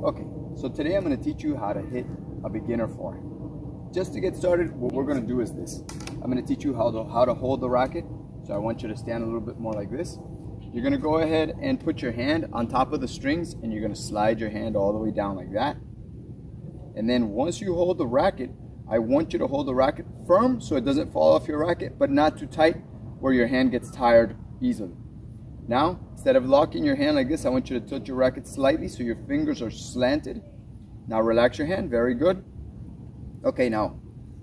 Okay, so today I'm going to teach you how to hit a beginner forehand. Just to get started, what we're going to do is this. I'm going to teach you how to hold the racket. So I want you to stand a little bit more like this. You're going to go ahead and put your hand on top of the strings, and you're going to slide your hand all the way down like that. And then once you hold the racket, I want you to hold the racket firm so it doesn't fall off your racket, but not too tight where your hand gets tired easily. Now, instead of locking your hand like this, I want you to tilt your racket slightly so your fingers are slanted. Now relax your hand, very good. Okay, now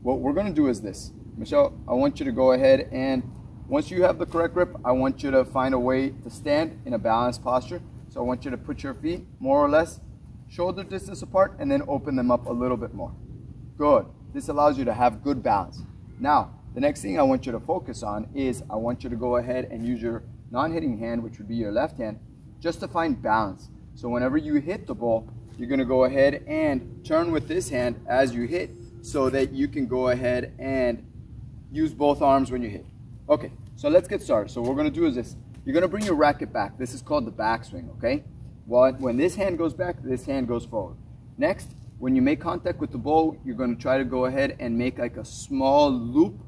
what we're going to do is this. Michelle, I want you to go ahead and once you have the correct grip, I want you to find a way to stand in a balanced posture. So I want you to put your feet more or less shoulder distance apart and then open them up a little bit more. Good. This allows you to have good balance. Now, the next thing I want you to focus on is I want you to go ahead and use your non-hitting hand, which would be your left hand, just to find balance. So whenever you hit the ball, you're going to go ahead and turn with this hand as you hit so that you can go ahead and use both arms when you hit. Okay, so let's get started. So what we're going to do is this. You're going to bring your racket back. This is called the backswing, okay? Well, when this hand goes back, this hand goes forward. Next, when you make contact with the ball, you're going to try to go ahead and make like a small loop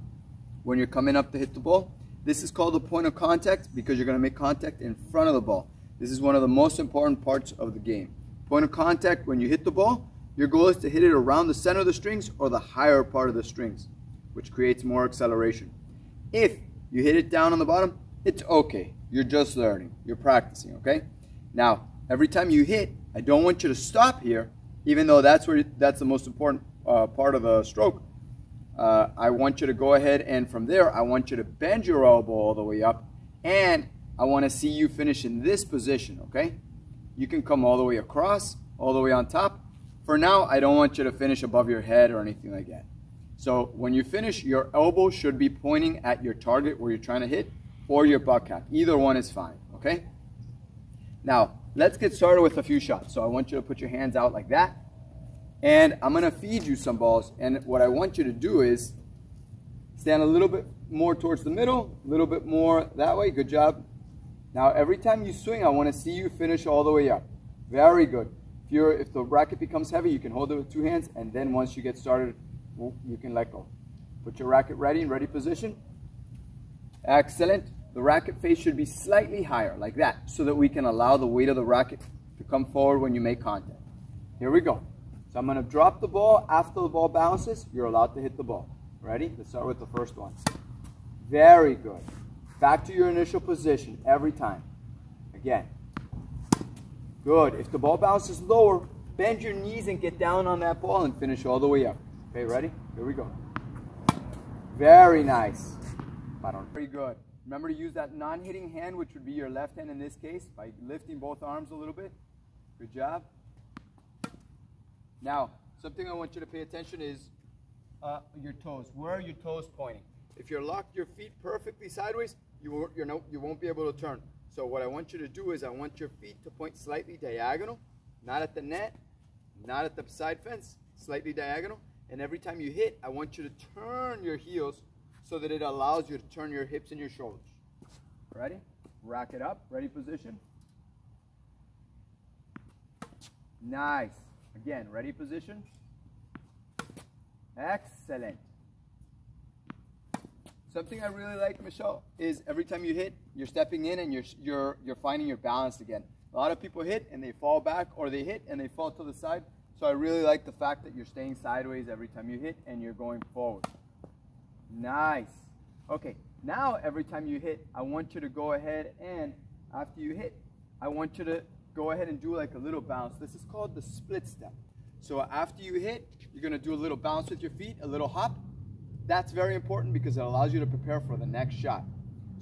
when you're coming up to hit the ball. This is called the point of contact because you're going to make contact in front of the ball. This is one of the most important parts of the game. Point of contact, when you hit the ball, your goal is to hit it around the center of the strings or the higher part of the strings, which creates more acceleration. If you hit it down on the bottom, it's okay. You're just learning. You're practicing, okay? Now, every time you hit, I don't want you to stop here, even though that's the most important part of the stroke. I want you to go ahead and from there, I want you to bend your elbow all the way up, and I want to see you finish in this position, okay? You can come all the way across, all the way on top. For now, I don't want you to finish above your head or anything like that. So when you finish, your elbow should be pointing at your target where you're trying to hit, or your butt cap. Either one is fine, okay? Now, let's get started with a few shots. So I want you to put your hands out like that. And I'm going to feed you some balls. And what I want you to do is stand a little bit more towards the middle, a little bit more that way. Good job. Now, every time you swing, I want to see you finish all the way up. Very good. If the racket becomes heavy, you can hold it with two hands. And then once you get started, you can let go. Put your racket ready in ready position. Excellent. The racket face should be slightly higher, like that, so that we can allow the weight of the racket to come forward when you make contact. Here we go. So I'm going to drop the ball. After the ball bounces, you're allowed to hit the ball. Ready? Let's start with the first one. Very good. Back to your initial position every time. Again. Good. If the ball bounces lower, bend your knees and get down on that ball and finish all the way up. Okay, ready? Here we go. Very nice. Very good. Remember to use that non-hitting hand, which would be your left hand in this case, by lifting both arms a little bit. Good job. Now, something I want you to pay attention is your toes. Where are your toes pointing? If you're locked your feet perfectly sideways, you won't be able to turn. So what I want you to do is I want your feet to point slightly diagonal, not at the net, not at the side fence, slightly diagonal. And every time you hit, I want you to turn your heels so that it allows you to turn your hips and your shoulders. Ready? Rack it up. Ready position. Nice. Again, ready position. Excellent. Something I really like, Michelle, is every time you hit, you're stepping in and you're finding your balance again. A lot of people hit and they fall back, or they hit and they fall to the side. So I really like the fact that you're staying sideways every time you hit and you're going forward. Nice. Okay, now every time you hit, I want you to go ahead and after you hit, I want you to go ahead and do like a little bounce. This is called the split step. So after you hit, you're going to do a little bounce with your feet, a little hop. That's very important because it allows you to prepare for the next shot.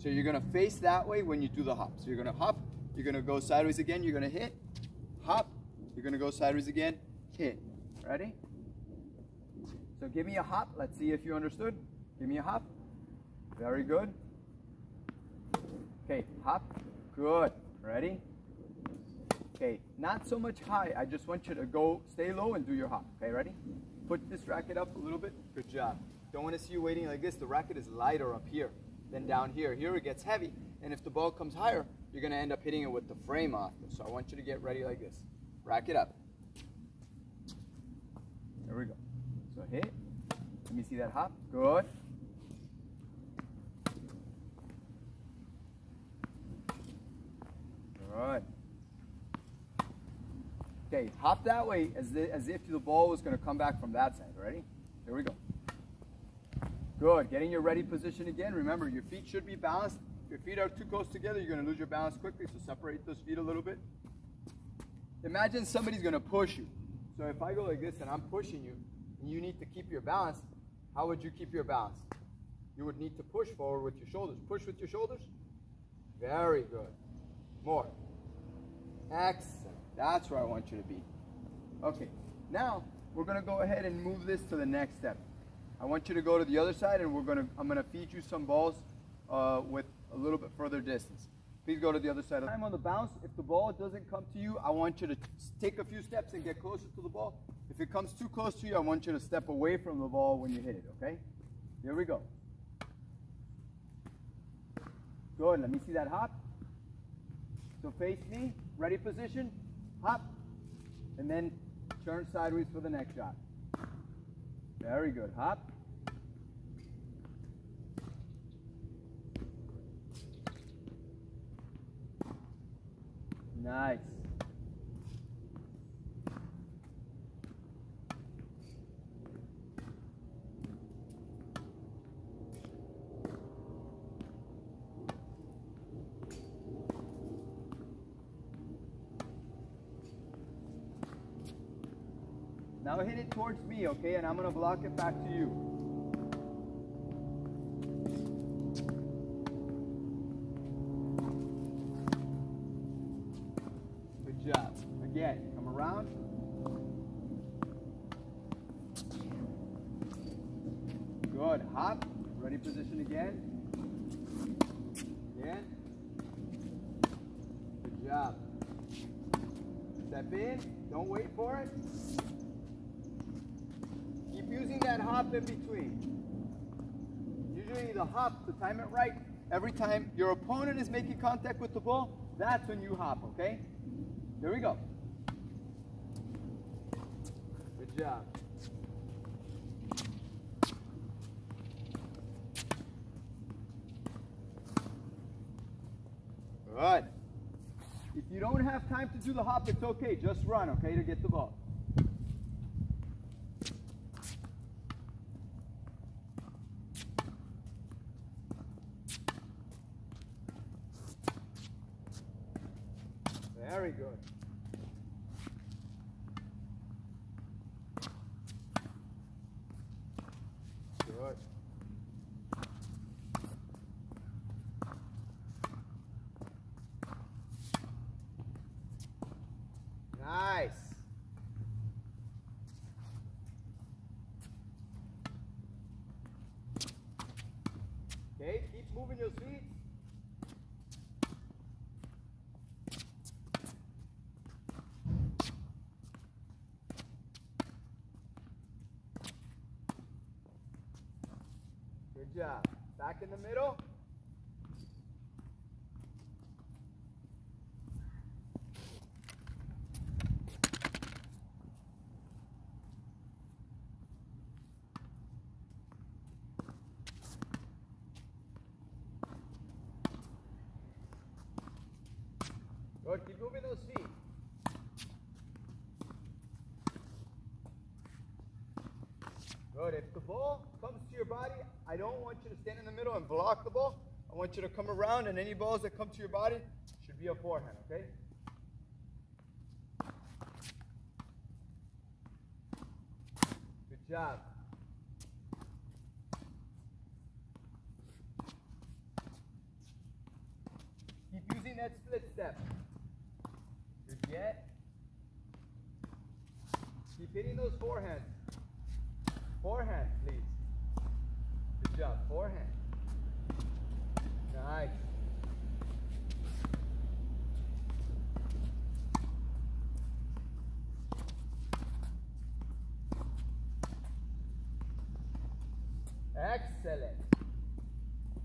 So you're going to face that way when you do the hop. So you're going to hop, you're going to go sideways again, you're going to hit, hop, you're going to go sideways again, hit. Ready? So give me a hop. Let's see if you understood. Give me a hop. Very good. Okay, hop. Good. Ready? Okay, not so much high. I just want you to stay low and do your hop. Okay, ready? Put this racket up a little bit. Good job. Don't want to see you waiting like this. The racket is lighter up here than down here. Here it gets heavy, and if the ball comes higher, you're going to end up hitting it with the frame off. So I want you to get ready like this. Rack it up. hit. Let me see that hop. Good. Good. Okay, hop that way as if the ball was going to come back from that side. Ready? Here we go. Good. Getting your ready position again. Remember, your feet should be balanced. If your feet are too close together, you're going to lose your balance quickly, so separate those feet a little bit. Imagine somebody's going to push you. So if I go like this and I'm pushing you, and you need to keep your balance, how would you keep your balance? You would need to push forward with your shoulders. Push with your shoulders. Very good. More. Excellent. That's where I want you to be. Okay, now we're going to go ahead and move this to the next step. I want you to go to the other side, and I'm going to feed you some balls with a little bit further distance. Please go to the other side. Time on the bounce, if the ball doesn't come to you, I want you to take a few steps and get closer to the ball. If it comes too close to you, I want you to step away from the ball when you hit it, okay? Here we go. Good, let me see that hop. So face me, ready position, hop, and then turn sideways for the next shot. Very good, hop. Nice. Now hit it towards me, okay? And I'm going to block it back to you. Good job. Again, come around. Good. Hop. Ready position again. Again. Good job. Step in. Don't wait for it. Keep using that hop in between. Usually the hop, to time it right, every time your opponent is making contact with the ball, that's when you hop, okay? Here we go. Good job. Good. If you don't have time to do the hop, it's okay. Just run, okay, to get the ball. Very good. Good. Nice. Okay, keep moving your feet. Good job. Back in the middle. Good. Keep moving those feet. Good. If the ball comes to your body, I don't want you to stand in the middle and block the ball. I want you to come around, and any balls that come to your body should be a forehand, okay? Good job. Keep using that split step. Good get. Keep hitting those forehands. Forehand, please. Good job. Forehand. Nice. Excellent.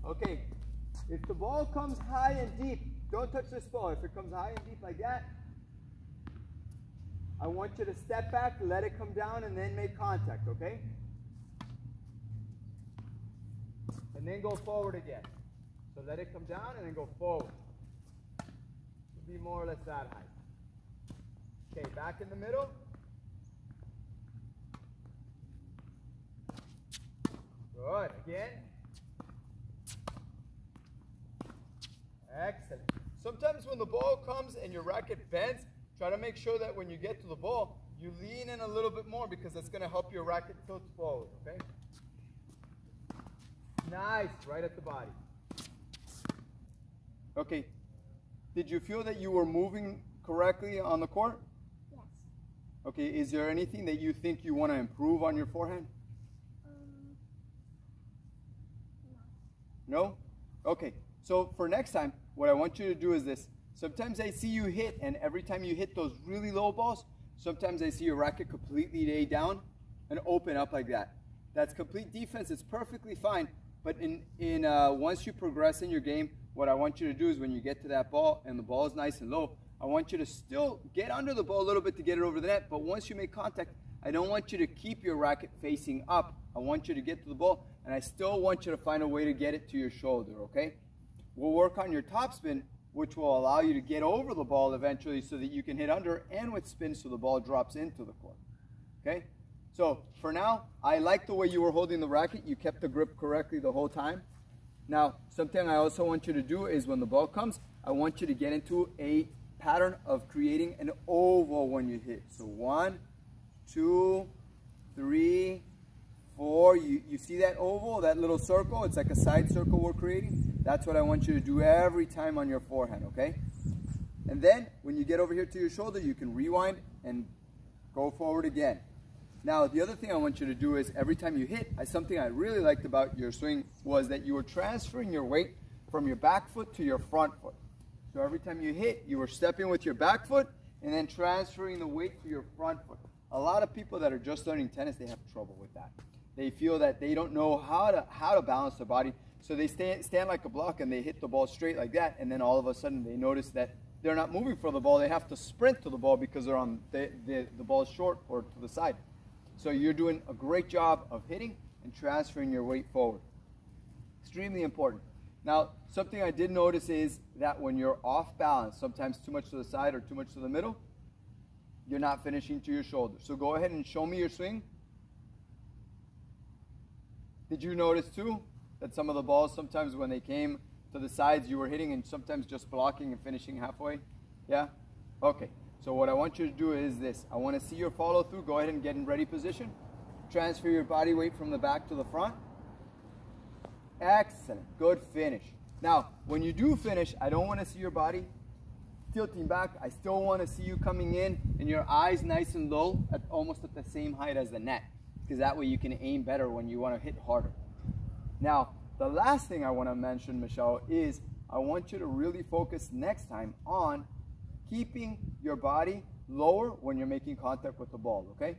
Okay. If the ball comes high and deep, don't touch this ball. If it comes high and deep like that, I want you to step back, let it come down, and then make contact, okay? and then go forward again. So let it come down and then go forward. It'll be more or less that height. Okay, back in the middle. Good, again. Excellent. Sometimes when the ball comes and your racket bends, try to make sure that when you get to the ball, you lean in a little bit more because that's going to help your racket tilt forward, okay? Nice, right at the body. Okay, did you feel that you were moving correctly on the court? Yes. Okay, is there anything that you think you want to improve on your forehand? No? Okay, so for next time, what I want you to do is this. Sometimes I see you hit, and every time you hit those really low balls, sometimes I see your racket completely lay down and open up like that. That's complete defense. It's perfectly fine. But once you progress in your game, what I want you to do is when you get to that ball and the ball is nice and low, I want you to still get under the ball a little bit to get it over the net. But once you make contact, I don't want you to keep your racket facing up. I want you to get to the ball, and I still want you to find a way to get it to your shoulder, okay? We'll work on your topspin, which will allow you to get over the ball eventually so that you can hit under and with spin so the ball drops into the court, okay? So for now, I like the way you were holding the racket. You kept the grip correctly the whole time. Now, something I also want you to do is when the ball comes, I want you to get into a pattern of creating an oval when you hit. So 1, 2, 3, 4. You see that oval, that little circle? It's like a side circle we're creating. That's what I want you to do every time on your forehand, okay? And then when you get over here to your shoulder, you can rewind and go forward again. Now, the other thing I want you to do is every time you hit, something I really liked about your swing was that you were transferring your weight from your back foot to your front foot. So every time you hit, you were stepping with your back foot and then transferring the weight to your front foot. A lot of people that are just learning tennis, they have trouble with that. They feel that they don't know how to balance their body, so they stand like a block and they hit the ball straight like that, and then all of a sudden they notice that they're not moving for the ball. They have to sprint to the ball because they're on the ball's short or to the side. So you're doing a great job of hitting and transferring your weight forward. Extremely important. Now, something I did notice is that when you're off balance, sometimes too much to the side or too much to the middle, you're not finishing to your shoulder. So go ahead and show me your swing. Did you notice too that some of the balls, sometimes when they came to the sides, you were hitting and sometimes just blocking and finishing halfway? Yeah? Okay. So what I want you to do is this. I want to see your follow through. Go ahead and get in ready position. Transfer your body weight from the back to the front. Excellent. Good finish. Now, when you do finish, I don't want to see your body tilting back. I still want to see you coming in and your eyes nice and low, almost at the same height as the net, because that way you can aim better when you want to hit harder. Now, the last thing I want to mention, Michelle, is I want you to really focus next time on keeping your body lower when you're making contact with the ball, okay?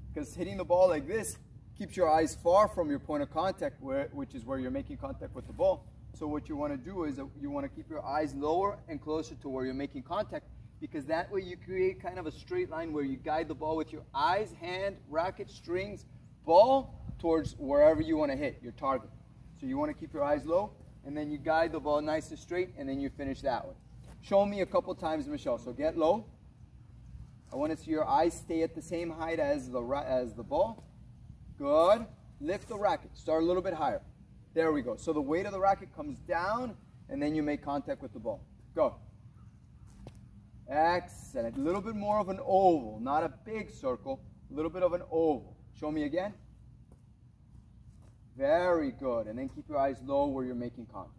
Because hitting the ball like this keeps your eyes far from your point of contact, which is where you're making contact with the ball. So what you want to do is you want to keep your eyes lower and closer to where you're making contact, because that way you create kind of a straight line where you guide the ball with your eyes, hand, racket, strings, ball towards wherever you want to hit, your target. So you want to keep your eyes low, and then you guide the ball nice and straight, and then you finish that way. Show me a couple times, Michelle. So get low. I want to see your eyes stay at the same height as the ball. Good. Lift the racket. Start a little bit higher. There we go. So the weight of the racket comes down, and then you make contact with the ball. Go. Excellent. A little bit more of an oval, not a big circle. A little bit of an oval. Show me again. Very good. And then keep your eyes low where you're making contact.